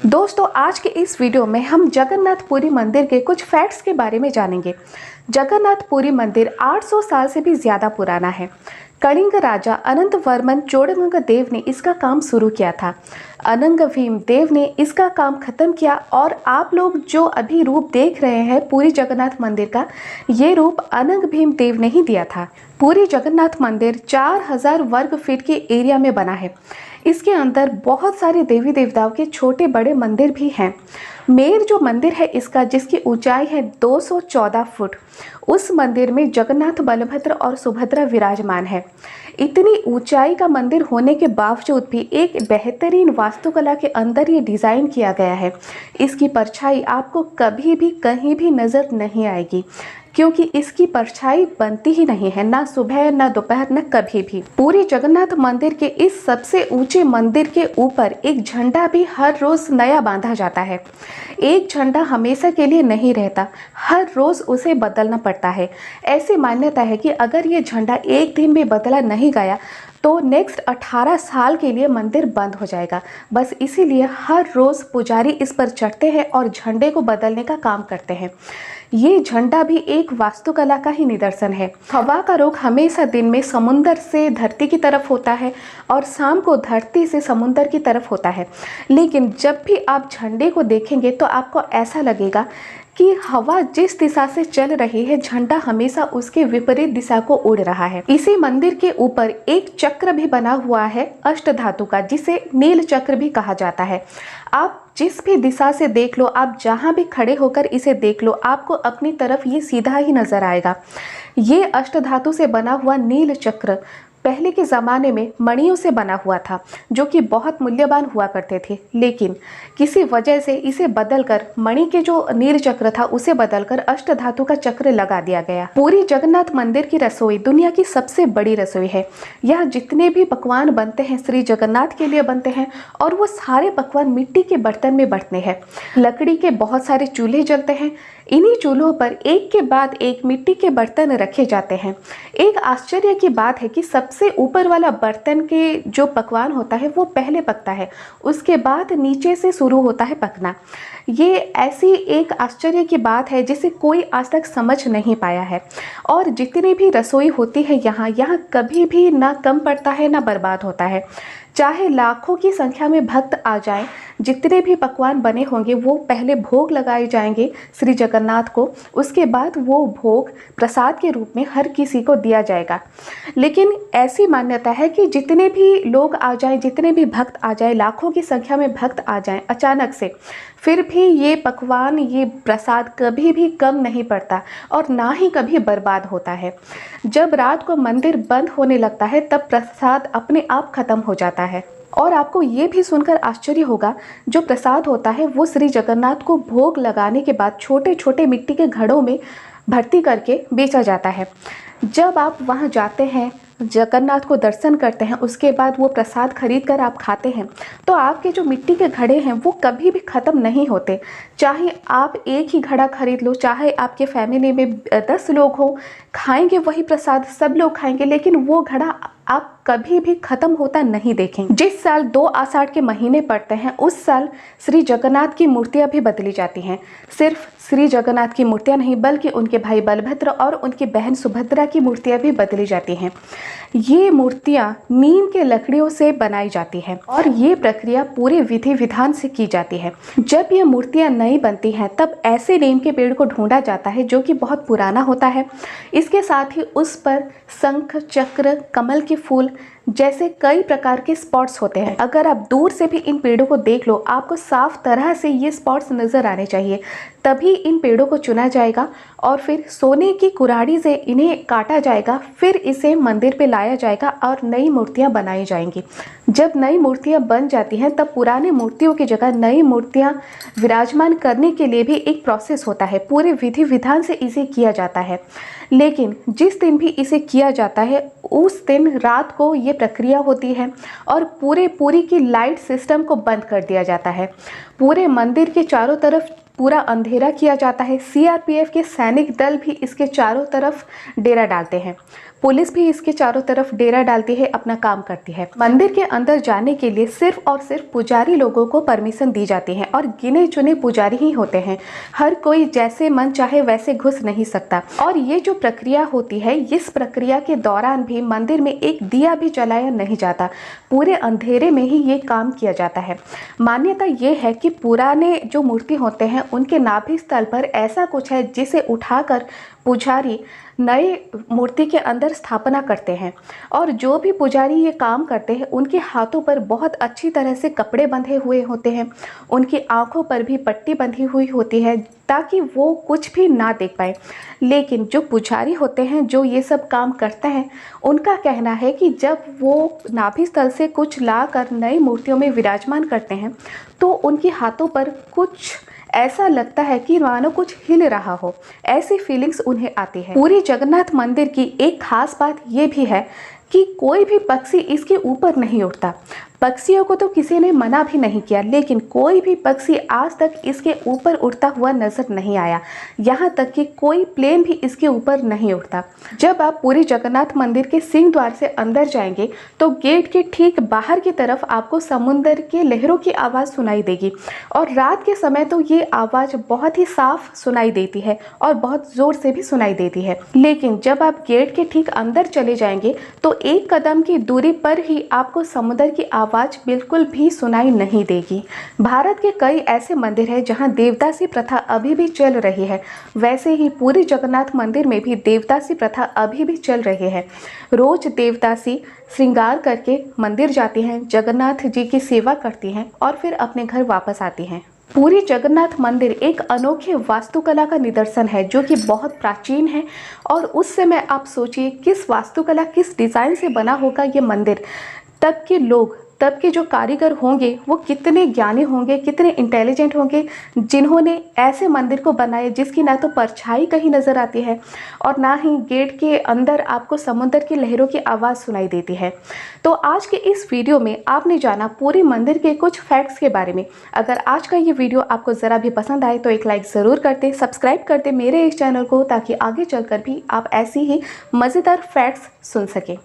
दोस्तों, आज के इस वीडियो में हम जगन्नाथ पुरी मंदिर के कुछ फैक्ट्स के बारे में जानेंगे। जगन्नाथ पुरी मंदिर 800 साल से भी ज़्यादा पुराना है। कलिंग राजा अनंत वर्मन चोडगंग देव ने इसका काम शुरू किया था। अनंग भीम देव ने इसका काम खत्म किया और आप लोग जो अभी रूप देख रहे हैं पुरी जगन्नाथ मंदिर का, ये रूप अनंग भीम देव ने ही दिया था। पुरी जगन्नाथ मंदिर 4000 वर्ग फीट के एरिया में बना है। इसके अंदर बहुत सारे देवी देवताओं के छोटे बड़े मंदिर भी हैं। मेर जो मंदिर है इसका, जिसकी ऊंचाई है 214 फुट, उस मंदिर में जगन्नाथ, बलभद्र और सुभद्रा विराजमान है। इतनी ऊंचाई का मंदिर होने के बावजूद भी एक बेहतरीन वास्तुकला के अंदर ये डिज़ाइन किया गया है। इसकी परछाई आपको कभी भी कहीं भी नज़र नहीं आएगी, क्योंकि इसकी परछाई बनती ही नहीं है, ना सुबह ना दोपहर ना कभी भी। पूरी जगन्नाथ मंदिर के इस सबसे ऊंचे मंदिर के ऊपर एक झंडा भी हर रोज नया बांधा जाता है। एक झंडा हमेशा के लिए नहीं रहता, हर रोज उसे बदलना पड़ता है। ऐसी मान्यता है कि अगर ये झंडा एक दिन में बदला नहीं गया तो नेक्स्ट 18 साल के लिए मंदिर बंद हो जाएगा। बस इसीलिए हर रोज़ पुजारी इस पर चढ़ते हैं और झंडे को बदलने का काम करते हैं। ये झंडा भी एक वास्तुकला का ही निदर्शन है। हवा का रुख हमेशा दिन में समुंदर से धरती की तरफ होता है और शाम को धरती से समुंदर की तरफ होता है। लेकिन जब भी आप झंडे को देखेंगे तो आपको ऐसा लगेगा कि हवा जिस दिशा से चल रही है, झंडा हमेशा उसके विपरीत दिशा को उड़ रहा है। इसी मंदिर के ऊपर एक चक्र भी बना हुआ है अष्टधातु का, जिसे नील चक्र भी कहा जाता है। आप जिस भी दिशा से देख लो, आप जहाँ भी खड़े होकर इसे देख लो, आपको अपनी तरफ ये सीधा ही नजर आएगा। ये अष्टधातु से बना हुआ नील चक्र पहले के ज़माने में मणियों से बना हुआ था, जो कि बहुत मूल्यवान हुआ करते थे। लेकिन किसी वजह से इसे बदलकर, मणि के जो नील चक्र था उसे बदलकर अष्टधातु का चक्र लगा दिया गया। पूरी जगन्नाथ मंदिर की रसोई दुनिया की सबसे बड़ी रसोई है। यहाँ जितने भी पकवान बनते हैं श्री जगन्नाथ के लिए बनते हैं, और वो सारे पकवान मिट्टी के बर्तन में बनते हैं। लकड़ी के बहुत सारे चूल्हे जलते हैं। इन्हीं चूल्हों पर एक के बाद एक मिट्टी के बर्तन रखे जाते हैं। एक आश्चर्य की बात है कि सबसे ऊपर वाला बर्तन के जो पकवान होता है वो पहले पकता है, उसके बाद नीचे से शुरू होता है पकना। ये ऐसी एक आश्चर्य की बात है जिसे कोई आज तक समझ नहीं पाया है। और जितनी भी रसोई होती है यहाँ कभी भी ना कम पड़ता है ना बर्बाद होता है। चाहे लाखों की संख्या में भक्त आ जाएं, जितने भी पकवान बने होंगे वो पहले भोग लगाए जाएंगे श्री जगन्नाथ को, उसके बाद वो भोग प्रसाद के रूप में हर किसी को दिया जाएगा। लेकिन ऐसी मान्यता है कि जितने भी लोग आ जाएं, जितने भी भक्त आ जाएं, लाखों की संख्या में भक्त आ जाएं अचानक से, फिर भी ये पकवान, ये प्रसाद कभी भी कम नहीं पड़ता और ना ही कभी बर्बाद होता है। जब रात को मंदिर बंद होने लगता है तब प्रसाद अपने आप खत्म हो जाता है। और आपको ये भी सुनकर आश्चर्य होगा, जो प्रसाद होता है वो श्री जगन्नाथ को भोग लगाने के बाद छोटे छोटे मिट्टी के घड़ों में भर्ती करके बेचा जाता है। जब आप वहाँ जाते हैं, जगन्नाथ को दर्शन करते हैं, उसके बाद वो प्रसाद खरीद कर आप खाते हैं, तो आपके जो मिट्टी के घड़े हैं वो कभी भी ख़त्म नहीं होते। चाहे आप एक ही घड़ा खरीद लो, चाहे आपके फैमिली में 10 लोग हो, खाएंगे वही प्रसाद, सब लोग खाएंगे, लेकिन वो घड़ा आप कभी भी ख़त्म होता नहीं देखेंगे। जिस साल 2 आषाढ़ के महीने पड़ते हैं, उस साल श्री जगन्नाथ की मूर्तियाँ भी बदली जाती हैं। सिर्फ श्री जगन्नाथ की मूर्तियाँ नहीं, बल्कि उनके भाई बलभद्र और उनकी बहन सुभद्रा की मूर्तियाँ भी बदली जाती हैं। ये मूर्तियाँ नीम के लकड़ियों से बनाई जाती हैं और ये प्रक्रिया पूरे विधि विधान से की जाती है। जब ये मूर्तियाँ नई बनती हैं तब ऐसे नीम के पेड़ को ढूंढा जाता है जो कि बहुत पुराना होता है। इसके साथ ही उस पर शंख, चक्र, कमल के फूल जैसे कई प्रकार के स्पॉट्स होते हैं। अगर आप दूर से भी इन पेड़ों को देख लो, आपको साफ तरह से ये स्पॉट्स नज़र आने चाहिए, तभी इन पेड़ों को चुना जाएगा और फिर सोने की कुल्हाड़ी से इन्हें काटा जाएगा। फिर इसे मंदिर पे लाया जाएगा और नई मूर्तियाँ बनाई जाएंगी। जब नई मूर्तियाँ बन जाती हैं तब पुराने मूर्तियों की जगह नई मूर्तियाँ विराजमान करने के लिए भी एक प्रोसेस होता है। पूरे विधि विधान से इसे किया जाता है। लेकिन जिस दिन भी इसे किया जाता है उस दिन रात को ये प्रक्रिया होती है और पूरी की लाइट सिस्टम को बंद कर दिया जाता है। पूरे मंदिर के चारों तरफ पूरा अंधेरा किया जाता है। सीआरपीएफ के सैनिक दल भी इसके चारों तरफ डेरा डालते हैं। पुलिस भी इसके चारों तरफ डेरा डालती है, अपना काम करती है। मंदिर के अंदर जाने के लिए सिर्फ और सिर्फ पुजारी लोगों को परमिशन दी जाती है और गिने चुने पुजारी ही होते हैं। हर कोई जैसे मन चाहे वैसे घुस नहीं सकता। और ये जो प्रक्रिया होती है, इस प्रक्रिया के दौरान भी मंदिर में एक दिया भी जलाया नहीं जाता। पूरे अंधेरे में ही ये काम किया जाता है। मान्यता ये है कि पुराने जो मूर्ति होते हैं उनके नाभि स्थल पर ऐसा कुछ है जिसे उठाकर पुजारी नए मूर्ति के अंदर स्थापना करते हैं। और जो भी पुजारी ये काम करते हैं उनके हाथों पर बहुत अच्छी तरह से कपड़े बंधे हुए होते हैं, उनकी आंखों पर भी पट्टी बंधी हुई होती है ताकि वो कुछ भी ना देख पाए। लेकिन जो पुजारी होते हैं जो ये सब काम करते हैं, उनका कहना है कि जब वो नाभि स्थल से कुछ लाकर नई मूर्तियों में विराजमान करते हैं तो उनके हाथों पर कुछ ऐसा लगता है कि मानो कुछ हिल रहा हो, ऐसी फीलिंग्स उन्हें आती है। पूरी जगन्नाथ मंदिर की एक खास बात ये भी है कि कोई भी पक्षी इसके ऊपर नहीं उड़ता। पक्षियों को तो किसी ने मना भी नहीं किया, लेकिन कोई भी पक्षी आज तक इसके ऊपर उड़ता हुआ नजर नहीं आया। यहाँ तक कि कोई प्लेन भी इसके ऊपर नहीं उड़ता। जब आप पूरी जगन्नाथ मंदिर के सिंह द्वार से अंदर जाएंगे तो गेट के ठीक बाहर की तरफ आपको समुद्र के लहरों की आवाज़ सुनाई देगी। और रात के समय तो ये आवाज़ बहुत ही साफ सुनाई देती है और बहुत ज़ोर से भी सुनाई देती है। लेकिन जब आप गेट के ठीक अंदर चले जाएंगे तो एक कदम की दूरी पर ही आपको समुद्र की आवाज़ बिल्कुल भी सुनाई नहीं देगी। भारत के कई ऐसे मंदिर हैं जहां देवदासी प्रथा अभी भी चल रही है। वैसे ही पूरी जगन्नाथ मंदिर में भी देवदासी प्रथा अभी भी चल रही है। रोज देवदासी श्रृंगार करके मंदिर जाती हैं, जगन्नाथ जी की सेवा करती हैं और फिर अपने घर वापस आती हैं। पूरी जगन्नाथ मंदिर एक अनोखे वास्तुकला का निदर्शन है जो कि बहुत प्राचीन है। और उस समय आप सोचिए किस वास्तुकला, किस डिज़ाइन से बना होगा ये मंदिर। तब के लोग, तब के जो कारीगर होंगे वो कितने ज्ञानी होंगे, कितने इंटेलिजेंट होंगे, जिन्होंने ऐसे मंदिर को बनाया जिसकी ना तो परछाई कहीं नज़र आती है और ना ही गेट के अंदर आपको समुद्र की लहरों की आवाज़ सुनाई देती है। तो आज के इस वीडियो में आपने जाना पूरी मंदिर के कुछ फैक्ट्स के बारे में। अगर आज का ये वीडियो आपको ज़रा भी पसंद आए तो एक लाइक ज़रूर करते, सब्सक्राइब करते मेरे इस चैनल को, ताकि आगे चलकर भी आप ऐसी ही मज़ेदार फैक्ट्स सुन सकें।